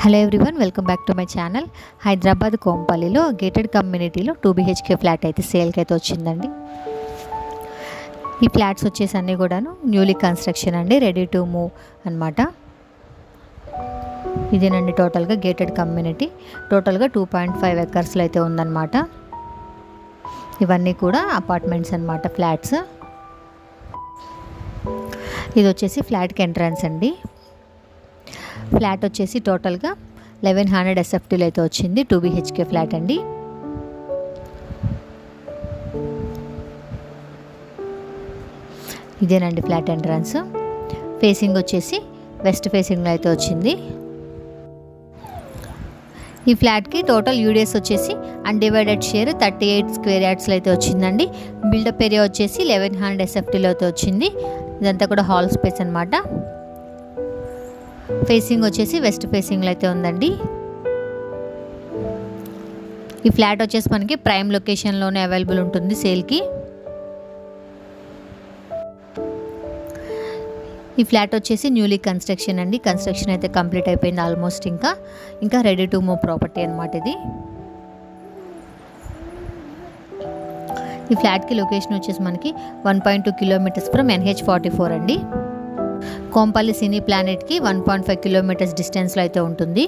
Hello everyone, welcome back to my channel. Hyderabad కోంపల్లిలో gated కమ్యూనిటీలో 2 BHK flat అయితే సేల్కి అయితే వచ్చిందండి. ఈ ఫ్లాట్స్ వచ్చేసి అన్నీ కూడాను న్యూలీ కన్స్ట్రక్షన్ అండి, రెడీ టు మూవ్ అనమాట. ఇదేనండి టోటల్గా గేటెడ్ కమ్యూనిటీ. టోటల్గా 2.5 ఎకర్స్లో అయితే ఉందన్నమాట. ఇవన్నీ కూడా అపార్ట్మెంట్స్ అనమాట, ఫ్లాట్స్. ఇది వచ్చేసి ఫ్లాట్కి ఎంట్రన్స్ అండి. ఫ్లాట్ వచ్చేసి టోటల్గా 1100 SFTలో అయితే వచ్చింది. 2 BHK ఫ్లాట్ అండి. ఇదేనండి ఫ్లాట్ ఎంట్రన్స్. ఫేసింగ్ వచ్చేసి వెస్ట్ ఫేసింగ్లో అయితే వచ్చింది. ఈ ఫ్లాట్కి టోటల్ యూడిఎస్ వచ్చేసి అన్డివైడెడ్ షేర్ 38 స్క్వేర్ యార్డ్స్లో అయితే వచ్చిందండి. బిల్డప్ ఏరియా వచ్చేసి 1100 SFTలో అయితే వచ్చింది. ఇదంతా కూడా హాల్ స్పేస్ అనమాట. ఫేసింగ్ వచ్చేసి వెస్ట్ ఫేసింగ్లో అయితే ఉందండి. ఈ ఫ్లాట్ వచ్చేసి మనకి ప్రైమ్ లొకేషన్లోనే అవైలబుల్ ఉంటుంది సేల్కి. ఈ ఫ్లాట్ వచ్చేసి న్యూలీ కన్స్ట్రక్షన్ అండి. కన్స్ట్రక్షన్ అయితే కంప్లీట్ అయిపోయింది ఆల్మోస్ట్. ఇంకా రెడీ టు మూవ్ ప్రాపర్టీ అనమాట ఇది. ఈ ఫ్లాట్కి లొకేషన్ వచ్చేసి మనకి 1.2 కిలోమీటర్స్ ఫ్రమ్ NH44 అండి. కోంపల్లి సినీ ప్లానెట్కి 1.5 కిలోమీటర్స్ డిస్టెన్స్లో అయితే ఉంటుంది.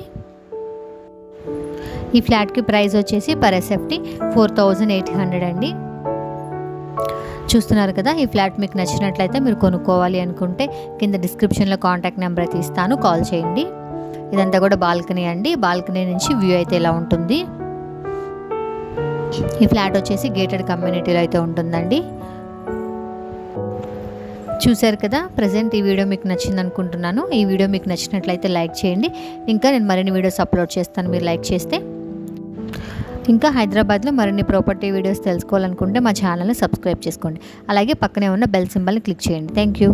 ఈ ఫ్లాట్కి ప్రైస్ వచ్చేసి పర్ SFT 4800 అండి. చూస్తున్నారు కదా, ఈ ఫ్లాట్ మీకు నచ్చినట్లయితే మీరు కొనుక్కోవాలి అనుకుంటే కింద డిస్క్రిప్షన్లో కాంటాక్ట్ నెంబర్ అయితే ఇస్తాను, కాల్ చేయండి. ఇదంతా కూడా బాల్కనీ అండి. బాల్కనీ నుంచి వ్యూ అయితే ఇలా ఉంటుంది. ఈ ఫ్లాట్ వచ్చేసి గేటెడ్ కమ్యూనిటీలో అయితే ఉంటుందండి. చూశారు కదా, ప్రజెంట్ ఈ వీడియో మీకు నచ్చింది అనుకుంటున్నాను. ఈ వీడియో మీకు నచ్చినట్లయితే లైక్ చేయండి. ఇంకా నేను మరిన్ని వీడియోస్ అప్లోడ్ చేస్తాను, మీరు లైక్ చేస్తే. ఇంకా హైదరాబాద్లో మరిన్ని ప్రాపర్టీ వీడియోస్ తెలుసుకోవాలనుకుంటే మా ఛానల్ని సబ్స్క్రైబ్ చేసుకోండి. అలాగే పక్కనే ఉన్న బెల్ సింబల్ని క్లిక్ చేయండి. Thank you.